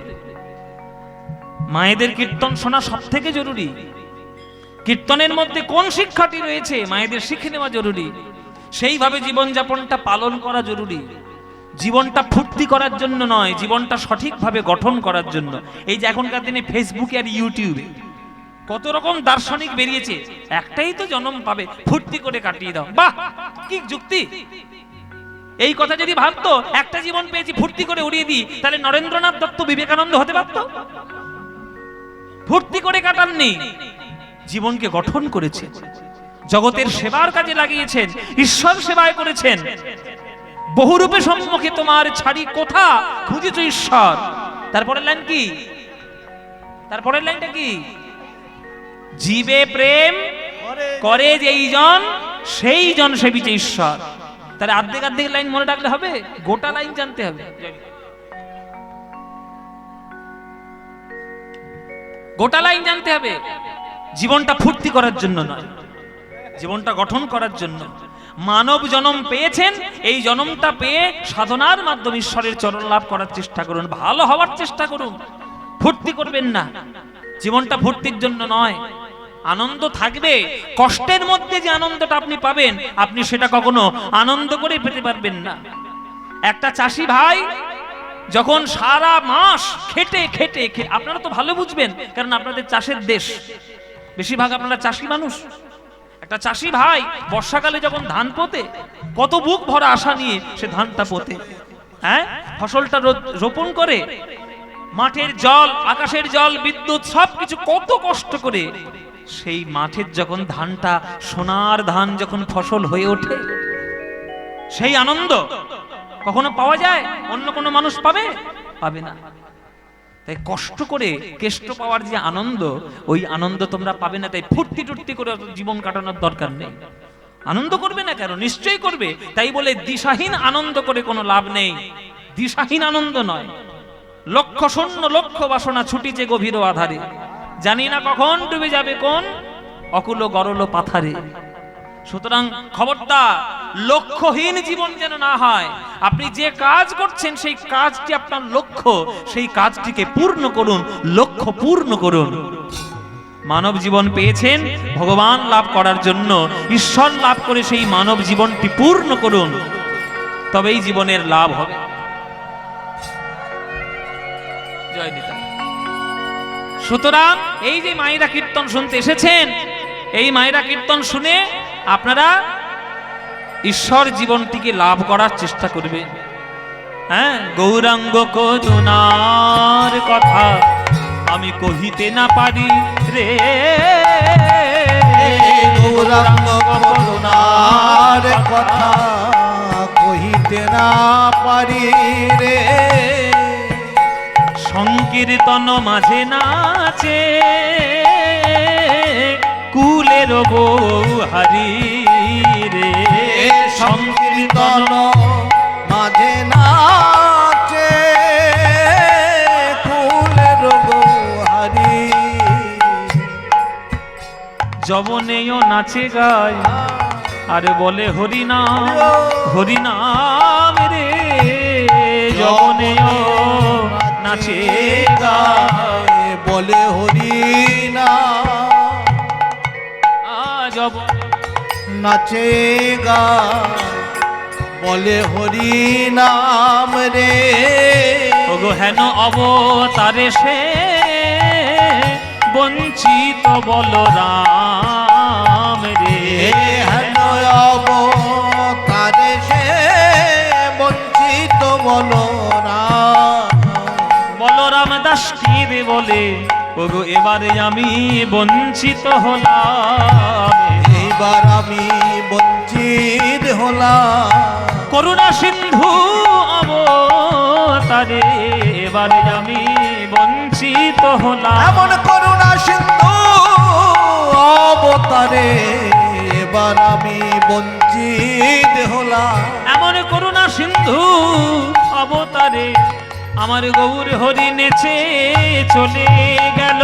মায়েদের কীর্তন শোনা সব থেকে জরুরি। কীর্তনের মধ্যে কোন শিক্ষাটি রয়েছে মায়েদের শিখে নেওয়া জরুরি। সেইভাবে জীবনযাপনটা পালন করা জরুরি। জীবনটা ফুর্তি করার জন্য নয়, জীবনটা সঠিকভাবে গঠন করার জন্য। এই যে এখনকার দিনে ফেসবুকে আর ইউটিউবে কত রকম দার্শনিক বেরিয়েছে, একটাই তো জন্ম পাবে, ফুর্তি করে কাটিয়ে দাও। বাহ, কি যুক্তি! এই কথা যদি ভাবতো একটা জীবন পেয়েছি ফুর্তি করে উড়িয়ে দিই, তাহলে নরেন্দ্রনাথ দত্ত বিবেকানন্দ হতে পারতো? ফুর্তি করে কাটাননি, জীবনকে গঠন করেছে, জগতের সেবার কাজে লাগিয়েছেন, ঈশ্বর সেবায় করেছেন। বহুরূপে সম্মুখে তোমার ছাড়ি কোথা খুঁজেছ ঈশ্বর। তারপরের লাইন কি? তারপরের লাইনটা কি? জীবে প্রেম করে যেই জন সেই জন সেবিছে ঈশ্বর। তাহলে অর্ধেক অর্ধেক লাইন মনে রাখলে হবে? গোটা লাইন জানতে হবে। গোটা লাইন জানতে হবে। জীবনটা ফুর্তি করার জন্য নয়, জীবনটা গঠন করার জন্য। মানব জন্ম পেয়েছেন, এই জন্মটা পেয়ে সাধনার মাধ্যমে ঈশ্বরের চরণ লাভ করার চেষ্টা করুন, ভালো হওয়ার চেষ্টা করুন। ফুর্তি করবেন না, জীবনটা ফুর্তির জন্য নয়। আনন্দ থাকবে, কষ্টের মধ্যে যে আনন্দটা আপনি পাবেন, আপনি সেটা কখনো আনন্দ করে পেতে পারবেন না। একটা চাষি ভাই যখন সারা মাস খেটে খেটে, আপনারা তো ভালো বুঝবেন কারণ আপনাদের চাষের দেশ, বেশিরভাগ আপনারা চাষি মানুষ। একটা চাষি ভাই বর্ষাকালে যখন ধান পোতে, কত বুক ভরা আশা নিয়ে সে ধানটা পোতে, হ্যাঁ, ফসলটা রোপণ করে, মাঠের জল, আকাশের জল, বিদ্যুৎ সবকিছু কত কষ্ট করে সেই মাঠের যখন ধানটা সোনার ধান যখন ফসল হয়ে ওঠে, সেই আনন্দ কখনো পাওয়া যায়? অন্য কোনো মানুষ পাবে? পাবে না। তাই কষ্ট করে কেষ্ট পাওয়ার যে আনন্দ, ওই আনন্দ তোমরা পাবে না। তাই ফুর্তি টুর্তি করে জীবন কাটানোর দরকার নেই। আনন্দ করবে না কেন? নিশ্চয়ই করবে। তাই বলে দিশাহীন আনন্দ করে কোনো লাভ নেই। দিশাহীন আনন্দ নয়। লক্ষ্য শূন্য লক্ষ্য বাসনা ছুটিছে গভীর আধারে, জানি না কখন ডুবে যাবে কোন অকুল গরল পাথারে। সুতরাং খবরদার, লক্ষ্যহীন জীবন যেন না হয়। আপনি যে কাজ করছেন সেই কাজটি আপনার লক্ষ্য, সেই কাজটিকে পূর্ণ করুন, লক্ষ্য পূর্ণ করুন। মানব জীবন পেয়েছেন ভগবান লাভ করার জন্য, ঈশ্বর লাভ করে সেই মানব জীবনটি পূর্ণ করুন, তবেই জীবনের লাভ হবে। জয় নিতাই। সুতরাং এই যে মায়েরা কীর্তন শুনতে এসেছেন, এই মায়েরা কীর্তন শুনে আপনারা ঈশ্বর জীবনটিকে লাভ করার চেষ্টা করবেন। হ্যাঁ, গৌরাঙ্গ করুণার কথা আমি কহিতে না পারি রে, গৌরাঙ্গ করুণার কথা কহিতে না পারি রে, সংকীর্তন মাঝে নাচে কুলের বৌহারি রে, সংকীর্তন মাঝে নাচে ফুলের বৌহারি, যবনেও নাচে গায় আর বলে হরিনাম হরিনাম রে, যবনেও নাচে গায় বলে হরিনাম, নাচে গায় বলে হরিনাম রে, ওগো হেন অবতারে সে বঞ্চিত বলরাম রে, হেন অবতারে সে বঞ্চিত বলরাম, বলরাম দাস কি রে বলে ওগো এবারে আমি বঞ্চিত হলাম, এবার আমি বঞ্চিত হলাম, করুণা সিন্ধু অবতারে এবারে আমি বঞ্চিত হলাম, এমন করুণা সিন্ধু অবতারে এবার আমি বঞ্চিত হলাম, এমন করুণা সিন্ধু অবতারে আমার গৌর হরি নেচে চলে গেল,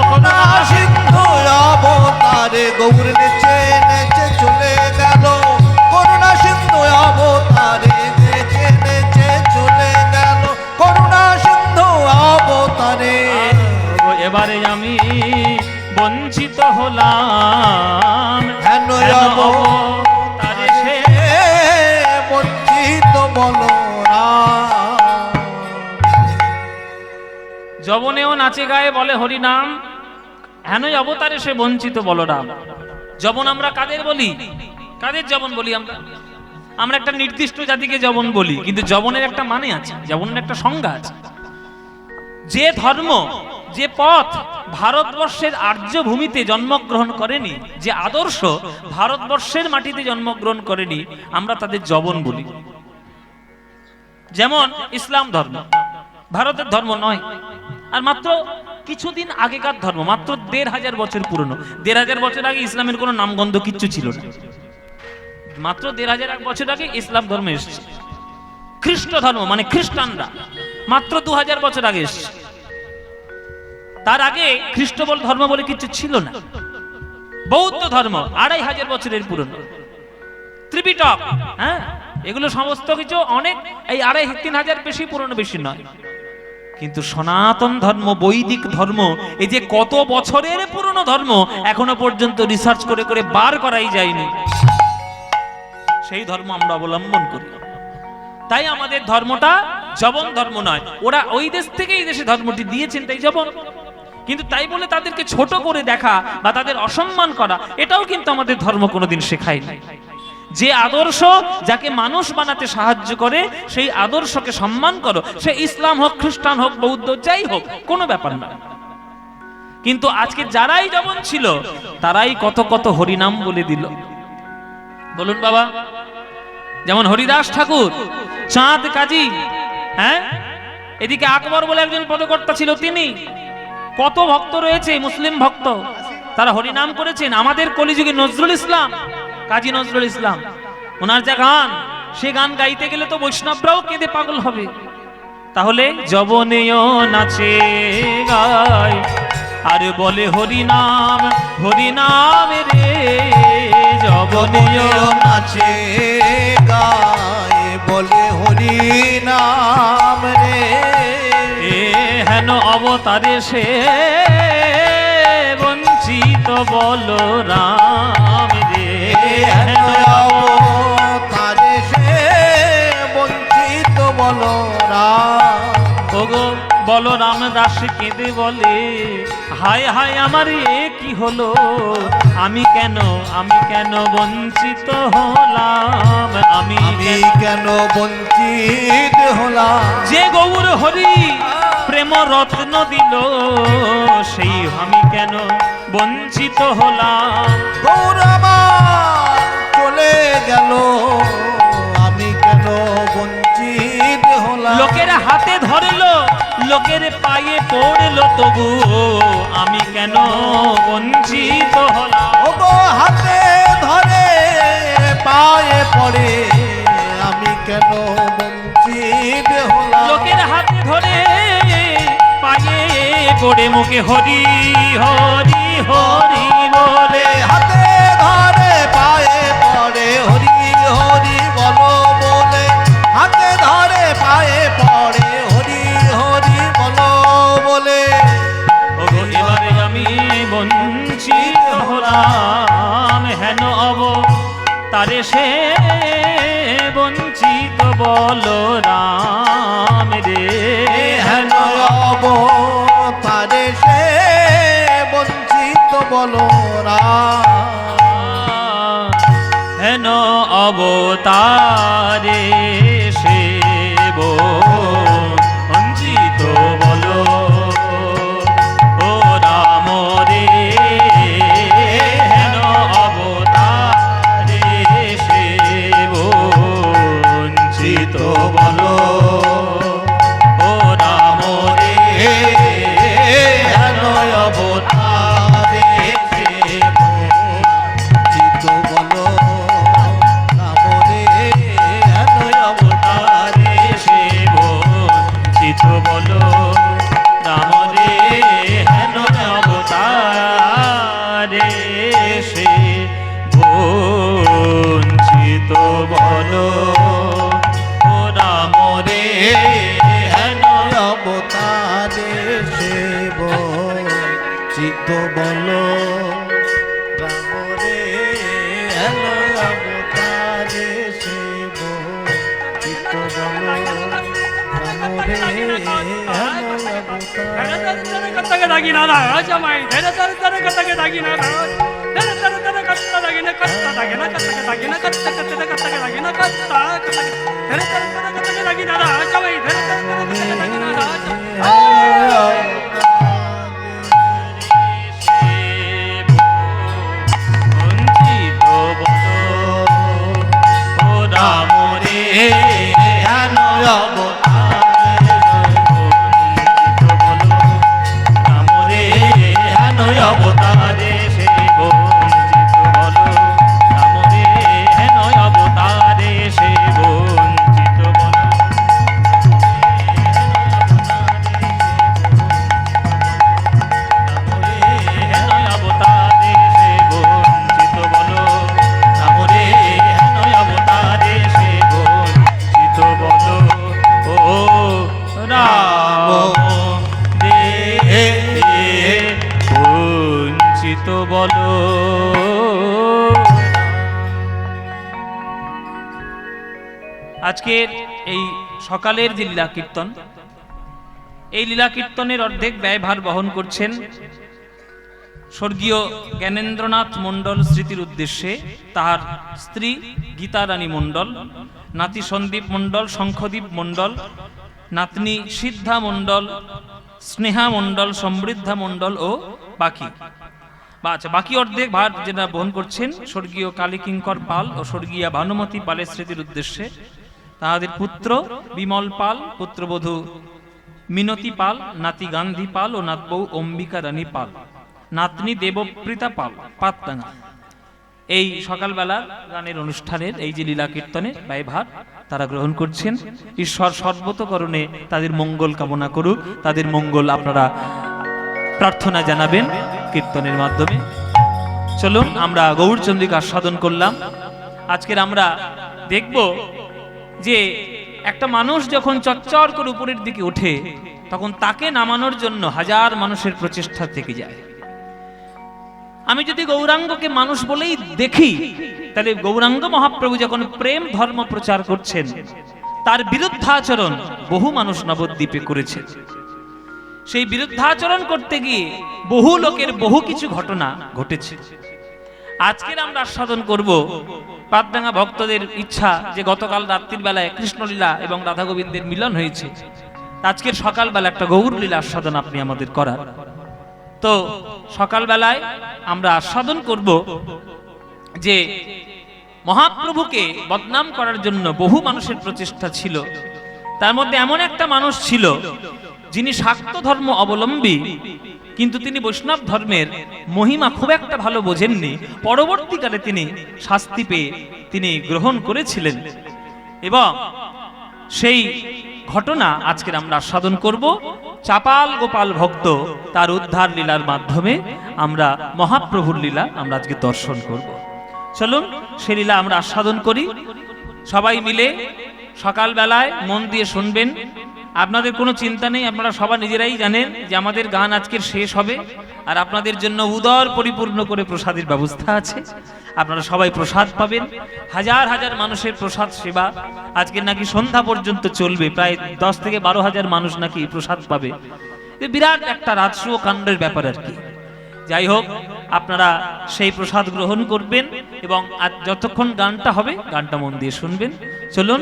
করুণা সিন্ধু অবতারে গৌর নেচে নেচে চলে গেল, করুণা সিন্ধু অবতারে নেচে নেচে চলে গেল, করুণা সিন্ধু অবতারে এবারে আমি বঞ্চিত হলাম, হেন অবতারে সে বঞ্চিত বলরাম, যবনেও নাচে গায়ে বলে হরিনাম, হেনই অবতারে সে বঞ্চিত বলরাম। যবন আমরা কাদের বলি? কাদের যবন বলি আমরা? আমরা একটা নির্দিষ্ট জাতিকে যবন বলি, কিন্তু যবনের একটা মানে আছে, যবনের একটা সংজ্ঞা আছে। যে ধর্ম, যে পথ ভারতবর্ষের আর্য ভূমিতে জন্মগ্রহণ করেনি, যে আদর্শ ভারতবর্ষের মাটিতে জন্মগ্রহণ করেনি, আমরা তাদের যবন বলি। যেমন ইসলাম ধর্ম ভারতের ধর্ম নয়, আর মাত্র কিছুদিন আগেকার ধর্ম, মাত্র ১৫০০ বছর পুরনো। ১৫০০ বছর আগে ইসলামের কোনো নামগন্ধ কিচ্ছু ছিল না। মাত্র ১৫০০ বছর আগে ইসলাম ধর্ম এসেছে। খ্রিস্ট ধর্ম মানে খ্রিস্টানরা মাত্র ২০০০ বছর আগে এসেছে। তার আগে খ্রিস্ট ধর্ম বলে কিছু ছিল না। বৌদ্ধ ধর্ম ২৫০০ বছরের পুরনো। ত্রিপিটক, হ্যাঁ, এগুলো সমস্ত কিছু অনেক এই ২৫০০-৩০০০ বেশি পুরনো, বেশি নয়। কিন্তু সনাতন ধর্ম, বৈদিক ধর্ম, এই যে কত বছরের পুরনো ধর্ম, এখনো পর্যন্ত রিসার্চ করে করে বার করাই যায়নি। সেই ধর্ম আমরা অবলম্বন করি। তাই আমাদের ধর্মটা যবন ধর্ম নয়। ওরা ওই দেশ থেকে এই দেশে ধর্মটি দিয়েছেন, তাই যবন। কিন্তু তাই বলে তাদেরকে ছোট করে দেখা বা তাদের অসম্মান করা, এটাও কিন্তু আমাদের ধর্ম কোনোদিন শেখায়নি। যে আদর্শ যাকে মানুষ বানাতে সাহায্য করে, সেই আদর্শকে সম্মান করো। সে ইসলাম হোক, খ্রিস্টান হোক, বৌদ্ধ, যাই হোক, কোনো ব্যাপার না। কিন্তু আজকে যারাই যেমন ছিল তারাই কত কত হরিনাম বলে দিল। বলুন বাবা, যেমন হরিদাস ঠাকুর, চাঁদ কাজী, হ্যাঁ, এদিকে আকবর বলে একজন পদকর্তা ছিল, তিনি, কত ভক্ত রয়েছে মুসলিম ভক্ত, তারা হরিনাম করেছেন। আমাদের কলিযুগে নজরুল ইসলাম, কাজী নজরুল ইসলাম, ওনার যা গান, সে গান গাইতে গেলে তো বৈষ্ণবরাও কেঁদে পাগল হবে। তাহলে যবনেও নাচে গায় আর বলে হরিনাম হরিনাম রে, যবনেও নাচে গায়ে বলে হরি নাম রে, এ হেন অবতারে সে বঞ্চিত বলো রাম রে, হেন তারে সে বঞ্চিত বলো রাম। ওগো বলরাম দাস কেঁদে বলে, হায় হায় আমার এ কি হলো, আমি কেন বঞ্চিত হলাম, আমি কেন বঞ্চিত হলাম। যে গৌর হরি প্রেম রত্ন দিল, সেই আমি কেন বঞ্চিত হলাম। গৌর আমার চলে গেল, আমি কেন বঞ্চিত হলাম। লোকের হাতে ধরলো, লোকের পায়ে পড়লো, তবু আমি কেন বঞ্চিত হলাম। ওগো হাতে ধরে পায়ে পড়ে, আমি কেন বঞ্চিত হলাম। লোকের হাতে ধরে পায়ে পড়ে মুখে হরি হরি হরি বলে, হাতে ধরে পায়ে পড়ে হরি হরি বলো বলে, হাতে ধরে পায়ে পড়ে হরি হরি বলো বলে। ওগো এবারে আমি বঞ্চিত হলাম, হেন অব তারে সে বঞ্চিত বলো রাম রে, হেন অব তারে সে বঞ্চিত বলো রাম। হেন অবতারে সে বঞ্চিত বলো ও রাম রে, হেন অবতারে সে বঞ্চিত বলো ও রাম রে, হেন অবতারে সে চিত বলো রাম রে, হেন অবতারে সে বঞ্চিত বলো রাম রে, হেন অবতারে সে বঞ্চিত বলো ও রাম রে, হেন অবতারে সে বঞ্চিত বলো রাম রে, হেন অবতারে সে বঞ্চিত বলো রাম রে, হেন অবতারে। বঞ্চিত বলো ও রাম রে, হেন অবতারে বঞ্চিত বলো রাম রে, হেন অবতারে সে বঞ্চিত বলো রাম রে, হেন অবতারে সে বঞ্চিত বলো। বলো। আজকের এই সকালের যে লীলা কীর্তন, এই লীলা কীর্তনের অর্ধেক ব্যয়ভার বহন করছেন স্বর্গীয় জ্ঞানেন্দ্রনাথ মণ্ডল স্মৃতির উদ্দেশ্যে তাহার স্ত্রী গীতা রানী মণ্ডল, নাতি সন্দীপ মণ্ডল, শঙ্খদীপ মণ্ডল, নাতনি সিদ্ধা মণ্ডল, স্নেহা মণ্ডল, সমৃদ্ধা মণ্ডল ও বাকি আচ্ছা, বাকি অর্ধেক ভার যেটা বহন করছেন স্বর্গীয় কালীকিঙ্কর পাল ও স্বর্গীয়া ভানুমতি পালের স্মৃতির উদ্দেশ্যে, তাহাদের পুত্র বিমল পাল, পুত্রবধূ মিনতি পাল, নাতি গান্ধী পাল ও নাতবউ অম্বিকা রানী পাল, নাতনি দেবপ্রীতা পাল, পাতডাঙ্গা। এই সকালবেলা গানের অনুষ্ঠানের এই যে লীলা কীর্তনের ব্যয়ভার তারা গ্রহণ করছেন। ঈশ্বর সর্বতকরণে তাদের মঙ্গল কামনা করুক, তাদের মঙ্গল আপনারা প্রার্থনা জানাবেন কীর্তনের মাধ্যমে। চলুন আমরা গৌরচন্দ্রিকা আস্বাদন করলাম। আজকের আমরা দেখব যে একটা মানুষ যখন চচ্চর করে উপরের দিকে ওঠে তখন তাকে নামানোর জন্য হাজার মানুষের প্রচেষ্টা থেকে যায়। আমি যদি গৌরাঙ্গকে মানুষ বলেই দেখি, তাহলে গৌরাঙ্গ মহাপ্রভু যখন প্রেম ধর্ম প্রচার করছেন তার বিরুদ্ধাচরণ বহু মানুষ নবদ্বীপে করেছে। সেই বিরুদ্ধাচরণ করতে গিয়ে বহু লোকের বহু কিছু ঘটনা ঘটেছে। আজকের আমরা আস্বাদন করব পাতডাঙ্গা ভক্তদের ইচ্ছা যে গতকাল রাত্রির বেলায় কৃষ্ণলীলা এবং রাধা গোবিন্দের মিলন হয়েছে, আজকের সকালবেলা একটা গৌরলীলা আস্বাদন আপনি আমাদের করার। তো সকালবেলায় আমরা আস্বাদন করব যে মহাপ্রভুকে বদনাম করার জন্য বহু মানুষের প্রচেষ্টা ছিল। তার মধ্যে এমন একটা মানুষ ছিল যিনি শাক্ত ধর্ম অবলম্বী, কিন্তু তিনি বৈষ্ণব ধর্মের মহিমা খুব একটা ভালো বোঝেননি। পরবর্তীকালে তিনি শাস্তি পেয়ে তিনি গ্রহণ করেছিলেন এবং সেই ঘটনা আজকের আমরা আস্বাদন করব। চাপাল গোপাল ভক্ত তার উদ্ধার লীলার মাধ্যমে আমরা মহাপ্রভুর লীলা আমরা আজকে দর্শন করব। চলুন সে লীলা আমরা আস্বাদন করি। সবাই মিলে সকালবেলায় মন দিয়ে শুনবেন। আপনাদের কোনো চিন্তা নেই, আপনারা সবাই নিজেরাই জানেন যে আমাদের গান আজকের শেষ হবে আর আপনাদের জন্য উদর পরিপূর্ণ করে প্রসাদের ব্যবস্থা আছে। আপনারা সবাই প্রসাদ পাবেন। হাজার হাজার মানুষের প্রসাদ সেবা আজকে নাকি সন্ধ্যা পর্যন্ত চলবে, প্রায় 10 থেকে 12 হাজার মানুষ নাকি প্রসাদ পাবে। বিরাট একটা রাজস্ব কাণ্ডের ব্যাপার আর কি। যাই হোক, আপনারা সেই প্রসাদ গ্রহণ করবেন এবং যতক্ষণ গানটা হবে গানটা মন দিয়ে শুনবেন। চলুন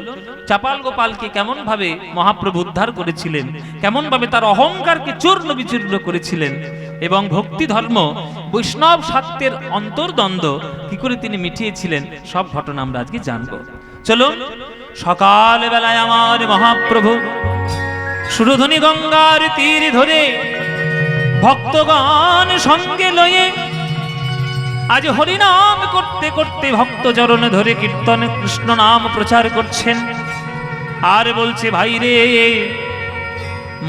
চাপাল গোপালকে কেমন ভাবে মহাপ্রভু উদ্ধার করেছিলেন, কেমন ভাবে তার অহংকারকে চূর্ণ বিচূর্ণ করেছিলেন এবং ভক্তি ধর্ম বৈষ্ণব শাক্তের অন্তর্দ্বন্দ্ব কি করে তিনি মিটিয়েছিলেন, সব ঘটনা আমরা আজকে জানবো। চলুন সকাল বেলায় আমার মহাপ্রভু সুরধ্বনি গঙ্গার তীর ধরে ভক্তগণ সঙ্গে লয়ে আজ হরিনাম করতে করতে ভক্ত চরণ ধরে কীর্তনে কৃষ্ণ নাম প্রচার করছেন। আর বলছে, ভাই রে,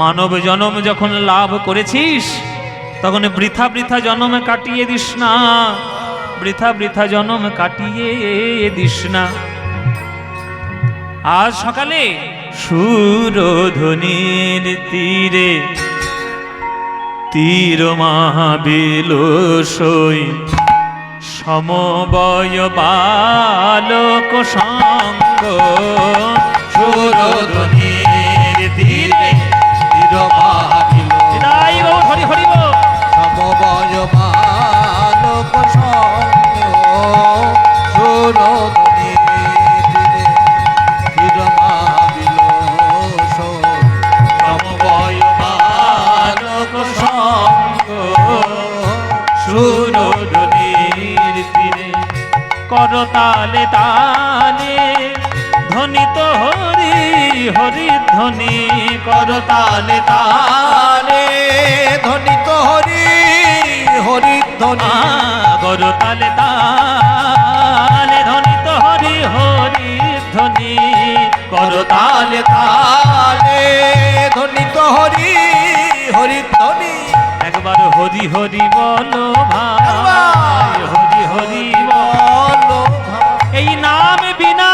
মানব জনম যখন লাভ করেছিস তখন বৃথা বৃথা জনম কাটিয়ে দিস না, বৃথা বৃথা জনম কাটিয়ে দিস না। আজ সকালে সুরধ্বনির তীরে তীর মহাবিল সই সমবয় বালক সঙ্গ, সুরধ্বনির তীরে তীর মহাবিল হরি হরি সমবয় বালক সঙ্গ, সুরধ্বনির তীরে তীর মহাবিল সমবয় বালক সঙ্গ, সুরধ্বনির তীরে করতালে তালে ধ্বনিত হরি হরি ধ্বনি, করতালে তালে ধ্বনিত হরি হরি ধ্বনি, করতালে তালে ধ্বনিত হরি হরি ধ্বনি, করতালে তালে ধ্বনিত হরি হরি ধ্বনি। একবার হরি হরি বলো ভাই, হরি হরি বলো, এই নাম বিনা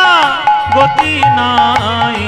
গতি নাই,